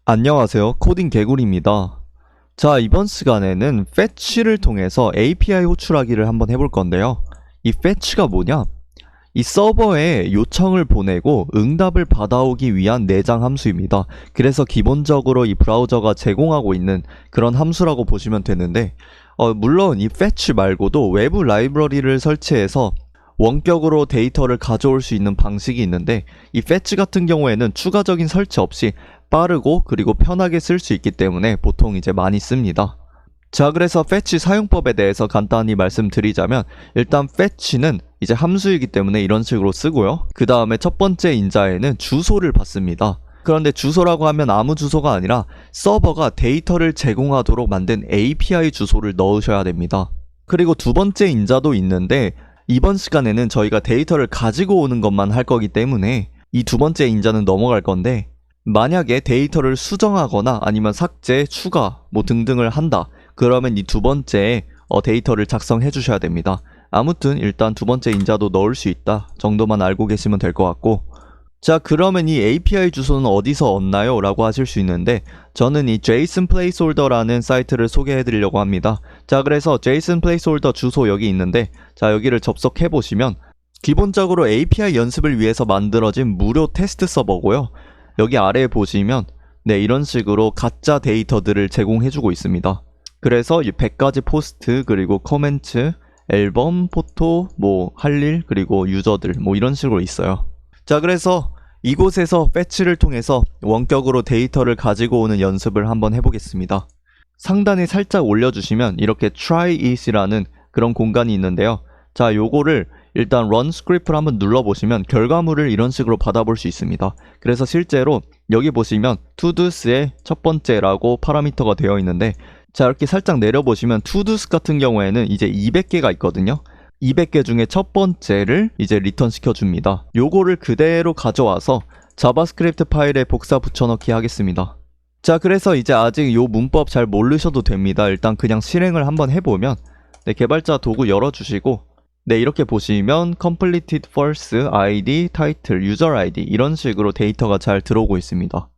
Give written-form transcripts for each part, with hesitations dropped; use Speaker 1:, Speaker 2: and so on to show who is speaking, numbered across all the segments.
Speaker 1: 안녕하세요. 코딩 개구리입니다. 자, 이번 시간에는 fetch를 통해서 API 호출하기를 한번 해볼 건데요. 이 fetch가 뭐냐? 이 서버에 요청을 보내고 응답을 받아오기 위한 내장 함수입니다. 그래서 기본적으로 이 브라우저가 제공하고 있는 그런 함수라고 보시면 되는데, 물론 이 fetch 말고도 외부 라이브러리를 설치해서 원격으로 데이터를 가져올 수 있는 방식이 있는데, 이 fetch 같은 경우에는 추가적인 설치 없이 빠르고 그리고 편하게 쓸 수 있기 때문에 보통 이제 많이 씁니다. 자, 그래서 fetch 사용법에 대해서 간단히 말씀드리자면, 일단 fetch는 이제 함수이기 때문에 이런 식으로 쓰고요. 그 다음에 첫 번째 인자에는 주소를 받습니다. 그런데 주소라고 하면 아무 주소가 아니라 서버가 데이터를 제공하도록 만든 API 주소를 넣으셔야 됩니다. 그리고 두 번째 인자도 있는데, 이번 시간에는 저희가 데이터를 가지고 오는 것만 할 거기 때문에 이 두 번째 인자는 넘어갈 건데, 만약에 데이터를 수정하거나 아니면 삭제, 추가 뭐 등등을 한다, 그러면 이 두 번째에 데이터를 작성해 주셔야 됩니다. 아무튼 일단 두 번째 인자도 넣을 수 있다 정도만 알고 계시면 될 것 같고, 자, 그러면 이 API 주소는 어디서 얻나요? 라고 하실 수 있는데, 저는 이 JSON placeholder라는 사이트를 소개해 드리려고 합니다. 자, 그래서 JSON placeholder 주소 여기 있는데, 자, 여기를 접속해 보시면 기본적으로 API 연습을 위해서 만들어진 무료 테스트 서버고요. 여기 아래에 보시면 이런 식으로 가짜 데이터들을 제공해주고 있습니다. 그래서 이 100가지 포스트, 그리고 코멘트, 앨범, 포토, 뭐 할 일, 그리고 유저들 뭐 이런 식으로 있어요. 자, 그래서 이곳에서 fetch를 통해서 원격으로 데이터를 가지고 오는 연습을 한번 해보겠습니다. 상단에 살짝 올려주시면 이렇게 try it이라는 그런 공간이 있는데요. 자, 요거를 일단 run script를 한번 눌러보시면 결과물을 이런 식으로 받아볼 수 있습니다. 그래서 실제로 여기 보시면 todos의 첫 번째라고 파라미터가 되어 있는데, 자, 이렇게 살짝 내려보시면 todos 같은 경우에는 이제 200개가 있거든요. 200개 중에 첫 번째를 이제 리턴 시켜줍니다. 요거를 그대로 가져와서 자바스크립트 파일에 복사 붙여넣기 하겠습니다. 자, 그래서 이제 아직 요 문법 잘 모르셔도 됩니다. 일단 그냥 실행을 한번 해보면, 개발자 도구 열어주시고, 이렇게 보시면 completed first, id, title, user id 이런 식으로 데이터가 잘 들어오고 있습니다.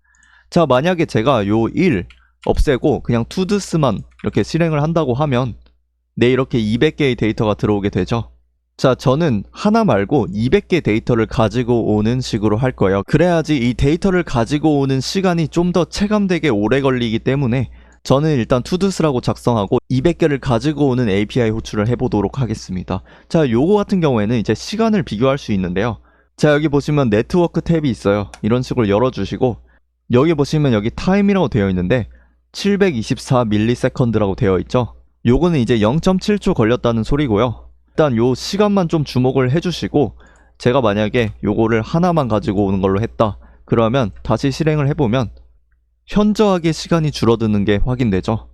Speaker 1: 자, 만약에 제가 요 1 없애고 그냥 todos만 이렇게 실행을 한다고 하면 이렇게 200개의 데이터가 들어오게 되죠. 자, 저는 하나 말고 200개 데이터를 가지고 오는 식으로 할 거예요. 그래야지 이 데이터를 가지고 오는 시간이 좀 더 체감되게 오래 걸리기 때문에 저는 일단 todos라고 작성하고 200개를 가지고 오는 API 호출을 해보도록 하겠습니다. 자, 요거 같은 경우에는 이제 시간을 비교할 수 있는데요. 자, 여기 보시면 네트워크 탭이 있어요. 이런 식으로 열어주시고, 여기 보시면 여기 타임이라고 되어 있는데 724ms라고 되어 있죠. 요거는 이제 0.7초 걸렸다는 소리고요. 일단 요 시간만 좀 주목을 해주시고, 제가 만약에 요거를 하나만 가지고 오는 걸로 했다, 그러면 다시 실행을 해보면 현저하게 시간이 줄어드는 게 확인되죠.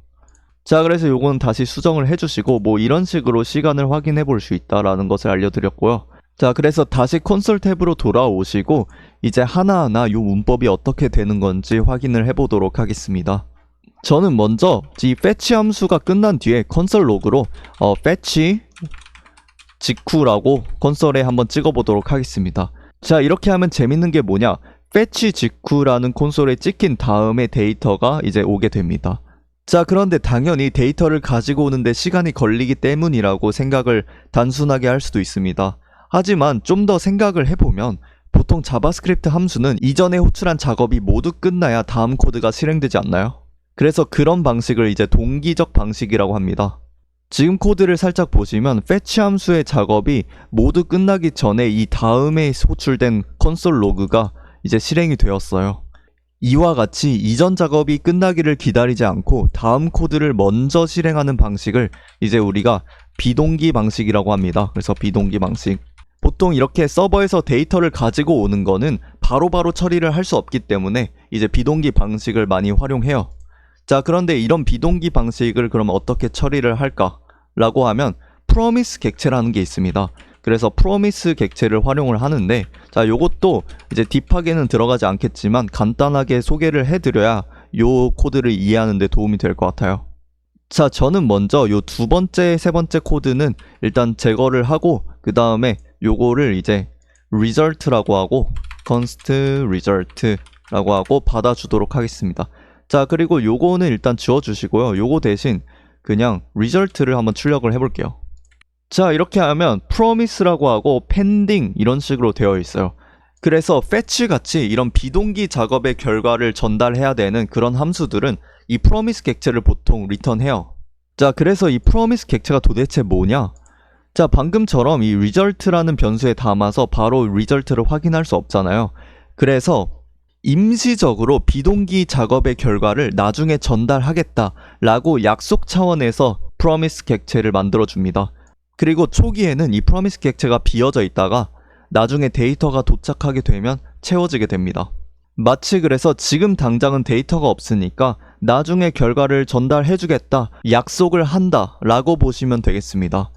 Speaker 1: 자, 그래서 요거는 다시 수정을 해주시고, 뭐 이런 식으로 시간을 확인해 볼 수 있다라는 것을 알려드렸고요. 자, 그래서 다시 콘솔 탭으로 돌아오시고 이제 하나하나 요 문법이 어떻게 되는 건지 확인을 해보도록 하겠습니다. 저는 먼저 이 fetch 함수가 끝난 뒤에 콘솔 로그로 fetch 직후라고 콘솔에 한번 찍어보도록 하겠습니다. 자, 이렇게 하면 재밌는 게 뭐냐, fetch 직후라는 콘솔에 찍힌 다음에 데이터가 이제 오게 됩니다. 자, 그런데 당연히 데이터를 가지고 오는데 시간이 걸리기 때문이라고 생각을 단순하게 할 수도 있습니다. 하지만 좀 더 생각을 해보면 보통 자바스크립트 함수는 이전에 호출한 작업이 모두 끝나야 다음 코드가 실행되지 않나요? 그래서 그런 방식을 이제 동기적 방식이라고 합니다. 지금 코드를 살짝 보시면 fetch 함수의 작업이 모두 끝나기 전에 이 다음에 호출된 콘솔 로그가 이제 실행이 되었어요. 이와 같이 이전 작업이 끝나기를 기다리지 않고 다음 코드를 먼저 실행하는 방식을 이제 우리가 비동기 방식이라고 합니다. 그래서 비동기 방식. 보통 이렇게 서버에서 데이터를 가지고 오는 거는 바로바로 처리를 할 수 없기 때문에 이제 비동기 방식을 많이 활용해요. 자, 그런데 이런 비동기 방식을 그럼 어떻게 처리를 할까? 라고 하면 promise 객체라는 게 있습니다. 그래서 promise 객체를 활용을 하는데, 자, 요것도 이제 딥하게는 들어가지 않겠지만 간단하게 소개를 해드려야 요 코드를 이해하는 데 도움이 될 것 같아요. 자, 저는 먼저 요 두 번째, 세 번째 코드는 일단 제거를 하고, 그 다음에 요거를 이제 result라고 하고 const result라고 하고 받아주도록 하겠습니다. 자, 그리고 요거는 일단 지워주시고요. 요거 대신 그냥 result를 한번 출력을 해볼게요. 자, 이렇게 하면 promise라고 하고 pending 이런 식으로 되어 있어요. 그래서 fetch 같이 이런 비동기 작업의 결과를 전달해야 되는 그런 함수들은 이 promise 객체를 보통 리턴해요. 자, 그래서 이 promise 객체가 도대체 뭐냐? 자, 방금처럼 이 result라는 변수에 담아서 바로 result를 확인할 수 없잖아요. 그래서 임시적으로 비동기 작업의 결과를 나중에 전달하겠다라고 약속 차원에서 promise 객체를 만들어줍니다. 그리고 초기에는 이 promise 객체가 비어져 있다가 나중에 데이터가 도착하게 되면 채워지게 됩니다. 마치 그래서 지금 당장은 데이터가 없으니까 나중에 결과를 전달해주겠다, 약속을 한다 라고 보시면 되겠습니다.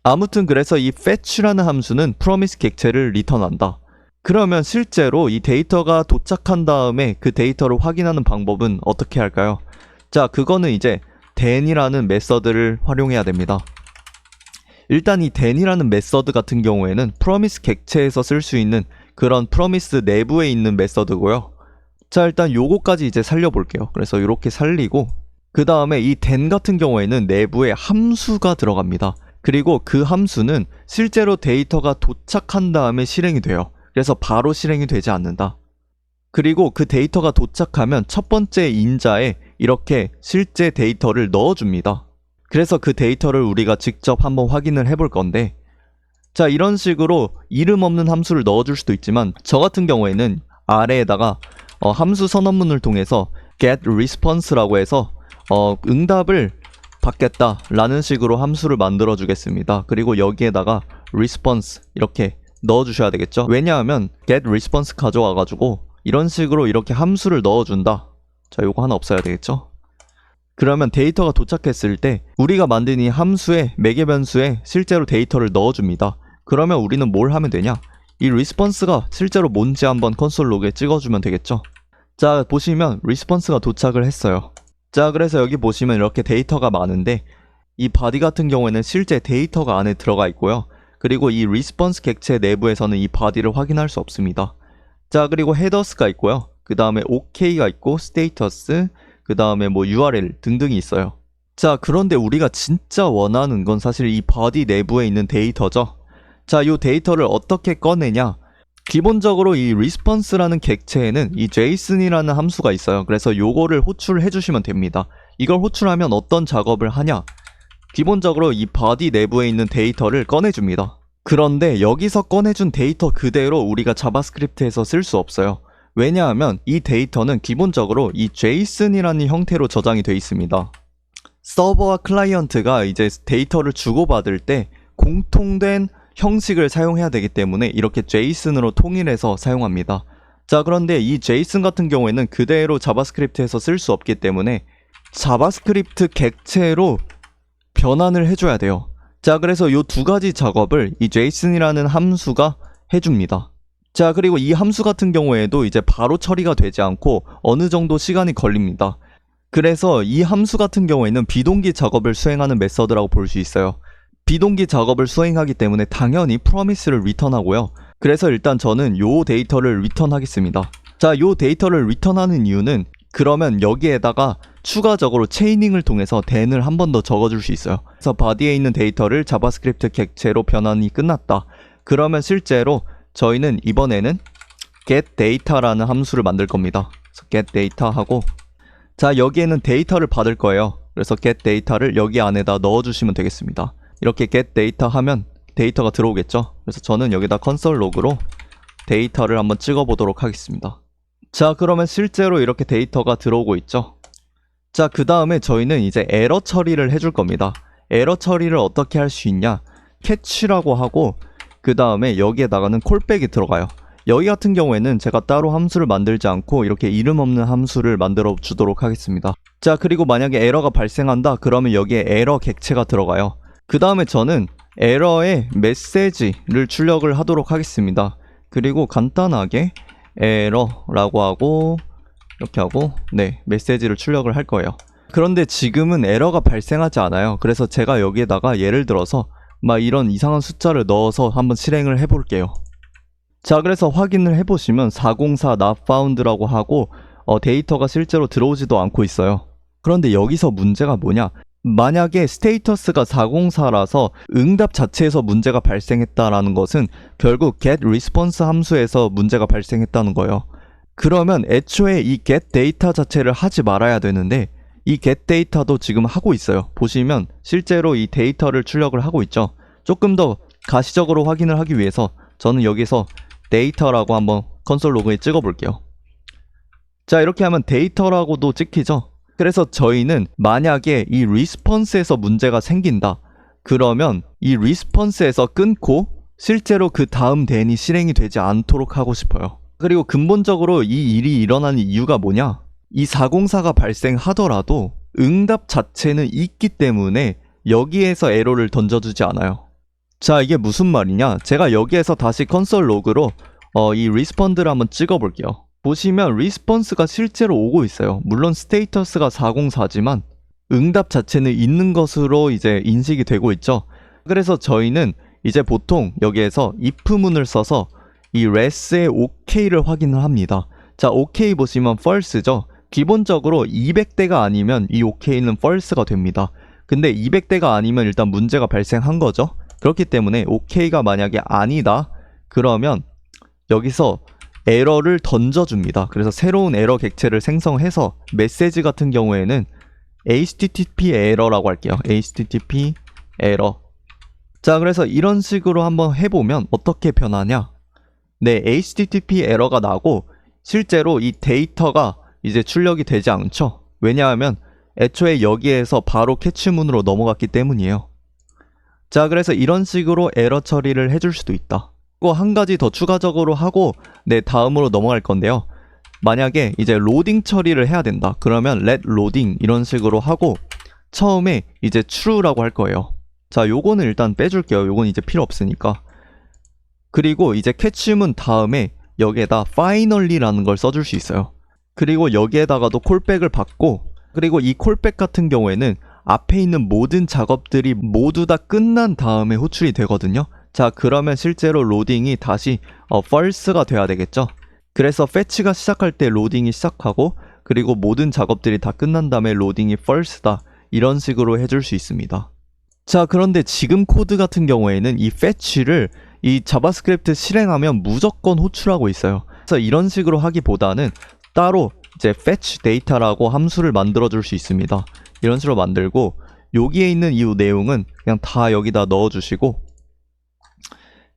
Speaker 1: 아무튼 그래서 이 fetch라는 함수는 promise 객체를 리턴한다. 그러면 실제로 이 데이터가 도착한 다음에 그 데이터를 확인하는 방법은 어떻게 할까요? 자, 그거는 이제 then이라는 메서드를 활용해야 됩니다. 일단 이 then이라는 메서드 같은 경우에는 promise 객체에서 쓸 수 있는 그런 promise 내부에 있는 메서드고요. 자, 일단 요거까지 이제 살려볼게요. 그래서 이렇게 살리고 그 다음에 이 then 같은 경우에는 내부에 함수가 들어갑니다. 그리고 그 함수는 실제로 데이터가 도착한 다음에 실행이 돼요. 그래서 바로 실행이 되지 않는다. 그리고 그 데이터가 도착하면 첫 번째 인자에 이렇게 실제 데이터를 넣어줍니다. 그래서 그 데이터를 우리가 직접 한번 확인을 해볼 건데, 자, 이런 식으로 이름 없는 함수를 넣어줄 수도 있지만 저 같은 경우에는 아래에다가 함수 선언문을 통해서 get response라고 해서 응답을 받겠다 라는 식으로 함수를 만들어 주겠습니다. 그리고 여기에다가 response 이렇게 넣어 주셔야 되겠죠. 왜냐하면 get response 가져와 가지고 이런 식으로 이렇게 함수를 넣어 준다. 자, 요거 하나 없어야 되겠죠. 그러면 데이터가 도착했을 때 우리가 만든 이 함수의 매개 변수에 실제로 데이터를 넣어 줍니다. 그러면 우리는 뭘 하면 되냐? 이 response가 실제로 뭔지 한번 콘솔 로그에 찍어주면 되겠죠. 자, 보시면 response가 도착을 했어요. 자, 그래서 여기 보시면 이렇게 데이터가 많은데 이 body 같은 경우에는 실제 데이터가 안에 들어가 있고요. 그리고 이 response 객체 내부에서는 이 body를 확인할 수 없습니다. 자, 그리고 headers가 있고요. 그 다음에 ok가 있고 status, 그 다음에 뭐 URL 등등이 있어요. 자, 그런데 우리가 진짜 원하는 건 사실 이 body 내부에 있는 데이터죠. 자, 이 데이터를 어떻게 꺼내냐? 기본적으로 이 response라는 객체에는 이 JSON이라는 함수가 있어요. 그래서 요거를 호출해 주시면 됩니다. 이걸 호출하면 어떤 작업을 하냐? 기본적으로 이 body 내부에 있는 데이터를 꺼내줍니다. 그런데 여기서 꺼내준 데이터 그대로 우리가 자바스크립트에서 쓸 수 없어요. 왜냐하면 이 데이터는 기본적으로 이 JSON이라는 형태로 저장이 되어 있습니다. 서버와 클라이언트가 이제 데이터를 주고받을 때 공통된 형식을 사용해야 되기 때문에 이렇게 JSON으로 통일해서 사용합니다. 자, 그런데 이 JSON 같은 경우에는 그대로 자바스크립트에서 쓸 수 없기 때문에 자바스크립트 객체로 변환을 해줘야 돼요. 자, 그래서 이 두 가지 작업을 이 JSON이라는 함수가 해줍니다. 자, 그리고 이 함수 같은 경우에도 이제 바로 처리가 되지 않고 어느 정도 시간이 걸립니다. 그래서 이 함수 같은 경우에는 비동기 작업을 수행하는 메서드라고 볼 수 있어요. 비동기 작업을 수행하기 때문에 당연히 promise를 리턴하고요. 그래서 일단 저는 요 데이터를 리턴하겠습니다. 자, 요 데이터를 리턴하는 이유는 그러면 여기에다가 추가적으로 체이닝을 통해서 then을 한 번 더 적어줄 수 있어요. 그래서 body에 있는 데이터를 자바스크립트 객체로 변환이 끝났다. 그러면 실제로 저희는 이번에는 getData라는 함수를 만들 겁니다. 그래서 getData 하고, 자, 여기에는 데이터를 받을 거예요. 그래서 getData를 여기 안에다 넣어주시면 되겠습니다. 이렇게 getData 하면 데이터가 들어오겠죠. 그래서 저는 여기다 콘솔 로그로 데이터를 한번 찍어보도록 하겠습니다. 자, 그러면 실제로 이렇게 데이터가 들어오고 있죠. 자, 그 다음에 저희는 이제 에러 처리를 해줄 겁니다. 에러 처리를 어떻게 할 수 있냐? 캐치라고 하고 그 다음에 여기에다가는 콜백이 들어가요. 여기 같은 경우에는 제가 따로 함수를 만들지 않고 이렇게 이름 없는 함수를 만들어 주도록 하겠습니다. 자, 그리고 만약에 에러가 발생한다 그러면 여기에 에러 객체가 들어가요. 그 다음에 저는 에러의 메시지를 출력을 하도록 하겠습니다. 그리고 간단하게 에러라고 하고 이렇게 하고 메시지를 출력을 할 거예요. 그런데 지금은 에러가 발생하지 않아요. 그래서 제가 여기에다가 예를 들어서 막 이런 이상한 숫자를 넣어서 한번 실행을 해볼게요. 자, 그래서 확인을 해보시면 404 not found라고 하고 데이터가 실제로 들어오지도 않고 있어요. 그런데 여기서 문제가 뭐냐? 만약에 스테이터스가 404라서 응답 자체에서 문제가 발생했다라는 것은 결국 getResponse 함수에서 문제가 발생했다는 거예요. 그러면 애초에 이 getData 자체를 하지 말아야 되는데 이 getData도 지금 하고 있어요. 보시면 실제로 이 데이터를 출력을 하고 있죠. 조금 더 가시적으로 확인을 하기 위해서 저는 여기서 데이터라고 한번 콘솔 로그에 찍어 볼게요. 자, 이렇게 하면 데이터라고도 찍히죠. 그래서 저희는 만약에 이 리스폰스에서 문제가 생긴다, 그러면 이 리스폰스에서 끊고 실제로 그 다음 대응이 실행이 되지 않도록 하고 싶어요. 그리고 근본적으로 이 일이 일어나는 이유가 뭐냐? 이 404가 발생하더라도 응답 자체는 있기 때문에 여기에서 에러를 던져주지 않아요. 자, 이게 무슨 말이냐? 제가 여기에서 다시 컨솔 로그로 이 리스폰드를 한번 찍어 볼게요. 보시면 리스폰스가 실제로 오고 있어요. 물론 스테이터스가 404지만 응답 자체는 있는 것으로 이제 인식이 되고 있죠. 그래서 저희는 이제 보통 여기에서 if문을 써서 이 res의 OK를 확인을 합니다. 자, OK 보시면 false죠. 기본적으로 200대가 아니면 이 OK는 false가 됩니다. 근데 200대가 아니면 일단 문제가 발생한 거죠. 그렇기 때문에 OK가 만약에 아니다, 그러면 여기서 에러를 던져줍니다. 그래서 새로운 에러 객체를 생성해서 메시지 같은 경우에는 HTTP 에러라고 할게요. HTTP 에러. 자, 그래서 이런 식으로 한번 해보면 어떻게 변하냐? 네, HTTP 에러가 나고 실제로 이 데이터가 이제 출력이 되지 않죠. 왜냐하면 애초에 여기에서 바로 캐치문으로 넘어갔기 때문이에요. 자, 그래서 이런 식으로 에러 처리를 해줄 수도 있다. 또 한 가지 더 추가적으로 하고 다음으로 넘어갈 건데요. 만약에 이제 로딩 처리를 해야 된다, 그러면 let loading 이런 식으로 하고 처음에 이제 true라고 할 거예요. 자, 요거는 일단 빼줄게요. 요건 이제 필요 없으니까. 그리고 이제 캐치문 다음에 여기에다 finally라는 걸 써줄 수 있어요. 그리고 여기에다가도 콜백을 받고, 그리고 이 콜백 같은 경우에는 앞에 있는 모든 작업들이 모두 다 끝난 다음에 호출이 되거든요. 자, 그러면 실제로 로딩이 다시 false가 돼야 되겠죠. 그래서 fetch가 시작할 때 로딩이 시작하고, 그리고 모든 작업들이 다 끝난 다음에 로딩이 false다, 이런 식으로 해줄 수 있습니다. 자, 그런데 지금 코드 같은 경우에는 이 fetch를 이 자바스크립트 실행하면 무조건 호출하고 있어요. 그래서 이런 식으로 하기보다는 따로 이제 fetch data라고 함수를 만들어 줄 수 있습니다. 이런 식으로 만들고 여기에 있는 이 내용은 그냥 다 여기다 넣어 주시고,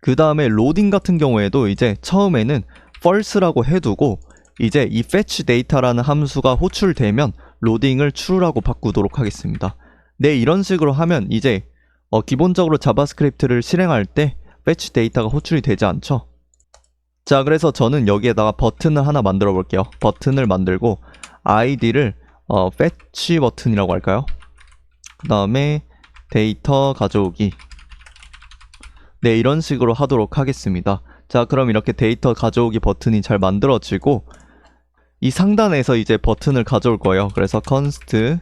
Speaker 1: 그 다음에 로딩 같은 경우에도 이제 처음에는 false라고 해두고 이제 이 fetch data라는 함수가 호출되면 로딩을 true라고 바꾸도록 하겠습니다. 네, 이런 식으로 하면 이제 기본적으로 자바스크립트를 실행할 때 fetch data가 호출이 되지 않죠. 자, 그래서 저는 여기에다가 버튼을 하나 만들어 볼게요. 버튼을 만들고 id를 fetch 버튼이라고 할까요? 그 다음에 데이터 가져오기. 네, 이런 식으로 하도록 하겠습니다. 자, 그럼 이렇게 데이터 가져오기 버튼이 잘 만들어지고 이 상단에서 이제 버튼을 가져올 거예요. 그래서 const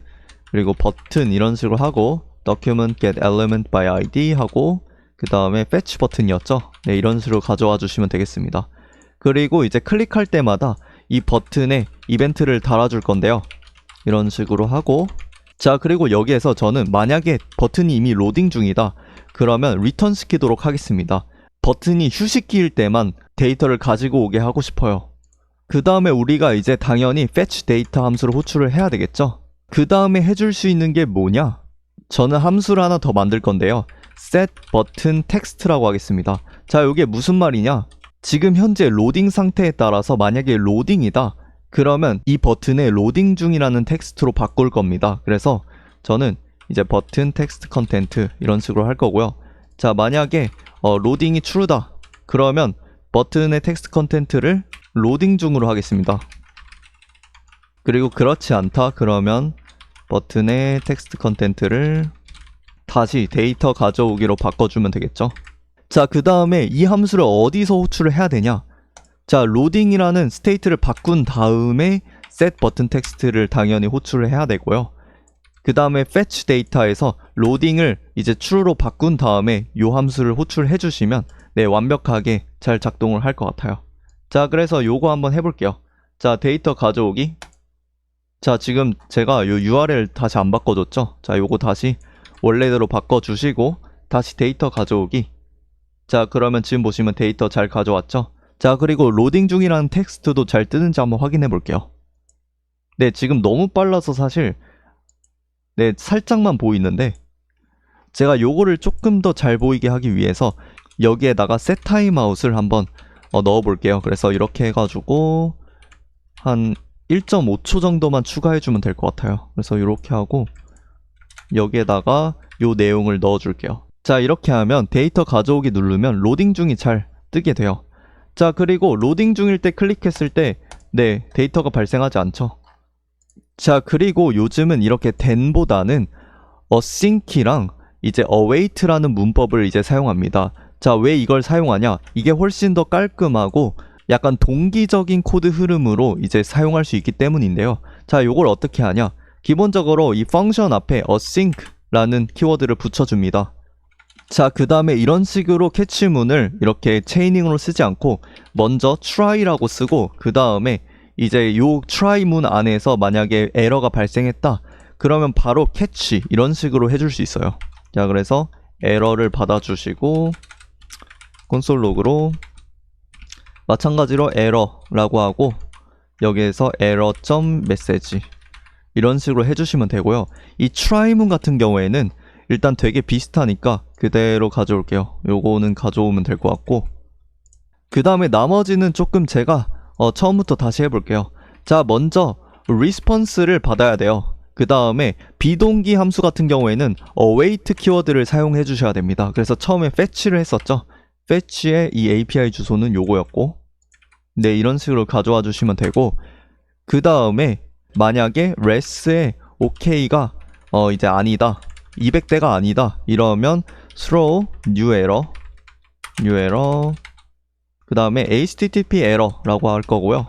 Speaker 1: 그리고 버튼 이런 식으로 하고 document get element by id 하고 그 다음에 fetch 버튼이었죠. 네, 이런 식으로 가져와 주시면 되겠습니다. 그리고 이제 클릭할 때마다 이 버튼에 이벤트를 달아줄 건데요. 이런 식으로 하고, 자, 그리고 여기에서 저는 만약에 버튼이 이미 로딩 중이다, 그러면 리턴 시키도록 하겠습니다. 버튼이 휴식기일 때만 데이터를 가지고 오게 하고 싶어요. 그 다음에 우리가 이제 당연히 fetch 데이터 함수를 호출을 해야 되겠죠. 그 다음에 해줄 수 있는 게 뭐냐? 저는 함수를 하나 더 만들 건데요. set button text라고 하겠습니다. 자, 이게 무슨 말이냐? 지금 현재 로딩 상태에 따라서 만약에 로딩이다, 그러면 이 버튼에 로딩 중이라는 텍스트로 바꿀 겁니다. 그래서 저는 이제 버튼 텍스트 컨텐트 이런 식으로 할 거고요. 자, 만약에 로딩이 true다, 그러면 버튼의 텍스트 컨텐트를 로딩 중으로 하겠습니다. 그리고 그렇지 않다, 그러면 버튼의 텍스트 컨텐트를 다시 데이터 가져오기로 바꿔주면 되겠죠. 자, 그 다음에 이 함수를 어디서 호출을 해야 되냐? 자, 로딩이라는 스테이트를 바꾼 다음에 set 버튼 텍스트를 당연히 호출을 해야 되고요. 그 다음에 fetch 데이터에서 로딩을 이제 true로 바꾼 다음에 이 함수를 호출해 주시면 네, 완벽하게 잘 작동을 할 것 같아요. 자, 그래서 요거 한번 해볼게요. 자, 데이터 가져오기. 자, 지금 제가 요 URL 다시 안 바꿔줬죠? 자, 요거 다시 원래대로 바꿔주시고 다시 데이터 가져오기. 자, 그러면 지금 보시면 데이터 잘 가져왔죠? 자, 그리고 로딩 중이라는 텍스트도 잘 뜨는지 한번 확인해 볼게요. 네, 지금 너무 빨라서 사실 네, 살짝만 보이는데 제가 요거를 조금 더 잘 보이게 하기 위해서 여기에다가 set timeout을 한번 넣어 볼게요. 그래서 이렇게 해가지고 한 1.5초 정도만 추가해주면 될 것 같아요. 그래서 이렇게 하고 여기에다가 요 내용을 넣어줄게요. 자, 이렇게 하면 데이터 가져오기 누르면 로딩 중이 잘 뜨게 돼요. 자, 그리고 로딩 중일 때 클릭했을 때 네, 데이터가 발생하지 않죠. 자, 그리고 요즘은 이렇게 then보다는 async이랑 이제 await라는 문법을 이제 사용합니다. 자, 왜 이걸 사용하냐? 이게 훨씬 더 깔끔하고 약간 동기적인 코드 흐름으로 이제 사용할 수 있기 때문인데요. 자, 요걸 어떻게 하냐? 기본적으로 이 펑션 앞에 async라는 키워드를 붙여줍니다. 자, 그 다음에 이런 식으로 캐치문을 이렇게 체이닝으로 쓰지 않고 먼저 try라고 쓰고 그 다음에 이제 요 try 문 안에서 만약에 에러가 발생했다 그러면 바로 캐치 이런 식으로 해줄 수 있어요. 자, 그래서 에러를 받아주시고 콘솔 로그로 마찬가지로 에러라고 하고 여기에서 error.message 이런 식으로 해주시면 되고요. 이 try문 같은 경우에는 일단 되게 비슷하니까 그대로 가져올게요. 요거는 가져오면 될 것 같고 그 다음에 나머지는 조금 제가 처음부터 다시 해볼게요. 자, 먼저 response를 받아야 돼요. 그 다음에 비동기 함수 같은 경우에는 await 키워드를 사용해 주셔야 됩니다. 그래서 처음에 fetch를 했었죠. fetch의 이 API 주소는 요거였고 네, 이런 식으로 가져와 주시면 되고 그 다음에 만약에 res의 ok가 이제 아니다 200대가 아니다 이러면 throw new error 그 다음에 http error라고 할 거고요.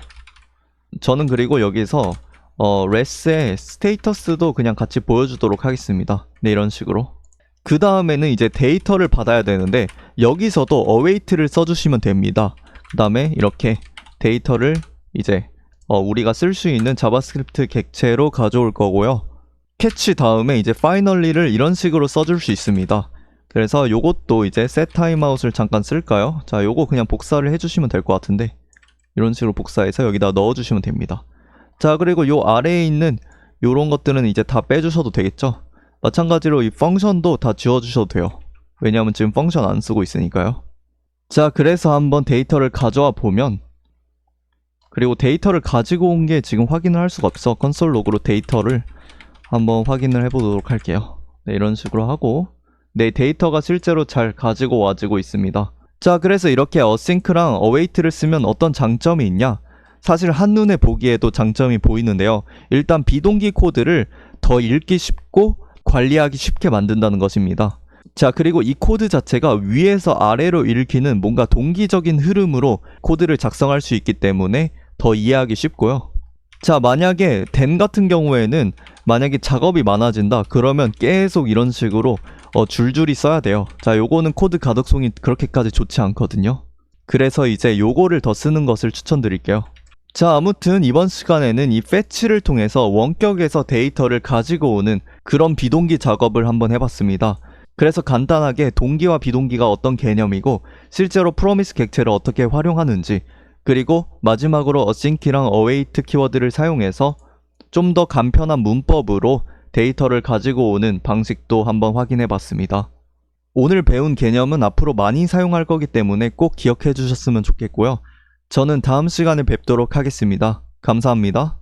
Speaker 1: 저는 그리고 여기서 res의 스테이터스도 그냥 같이 보여주도록 하겠습니다. 네, 이런 식으로. 그 다음에는 이제 데이터를 받아야 되는데 여기서도 await를 써주시면 됩니다. 그 다음에 이렇게 데이터를 이제 우리가 쓸 수 있는 자바스크립트 객체로 가져올 거고요. 캐치 다음에 이제 finally를 이런 식으로 써줄 수 있습니다. 그래서 요것도 이제 set timeout을 잠깐 쓸까요? 자, 요거 그냥 복사를 해주시면 될 것 같은데 이런 식으로 복사해서 여기다 넣어주시면 됩니다. 자, 그리고 요 아래에 있는 요런 것들은 이제 다 빼주셔도 되겠죠? 마찬가지로 이 펑션도 다 지워주셔도 돼요. 왜냐하면 지금 펑션 안 쓰고 있으니까요. 자, 그래서 한번 데이터를 가져와 보면 그리고 데이터를 가지고 온 게 지금 확인을 할 수가 없어. 콘솔 로그로 데이터를 한번 확인을 해보도록 할게요. 네, 이런 식으로 하고 네, 데이터가 실제로 잘 가지고 와지고 있습니다. 자, 그래서 이렇게 async랑 await를 쓰면 어떤 장점이 있냐? 사실 한눈에 보기에도 장점이 보이는데요. 일단 비동기 코드를 더 읽기 쉽고 관리하기 쉽게 만든다는 것입니다. 자, 그리고 이 코드 자체가 위에서 아래로 읽히는 뭔가 동기적인 흐름으로 코드를 작성할 수 있기 때문에 더 이해하기 쉽고요. 자, 만약에 then 같은 경우에는 만약에 작업이 많아진다 그러면 계속 이런 식으로 줄줄이 써야 돼요. 자, 요거는 코드 가독성이 그렇게까지 좋지 않거든요. 그래서 이제 요거를 더 쓰는 것을 추천드릴게요. 자, 아무튼 이번 시간에는 이 fetch를 통해서 원격에서 데이터를 가지고 오는 그런 비동기 작업을 한번 해봤습니다. 그래서 간단하게 동기와 비동기가 어떤 개념이고 실제로 프로미스 객체를 어떻게 활용하는지 그리고 마지막으로 async이랑 await 키워드를 사용해서 좀 더 간편한 문법으로 데이터를 가지고 오는 방식도 한번 확인해 봤습니다. 오늘 배운 개념은 앞으로 많이 사용할 거기 때문에 꼭 기억해 주셨으면 좋겠고요. 저는 다음 시간에 뵙도록 하겠습니다. 감사합니다.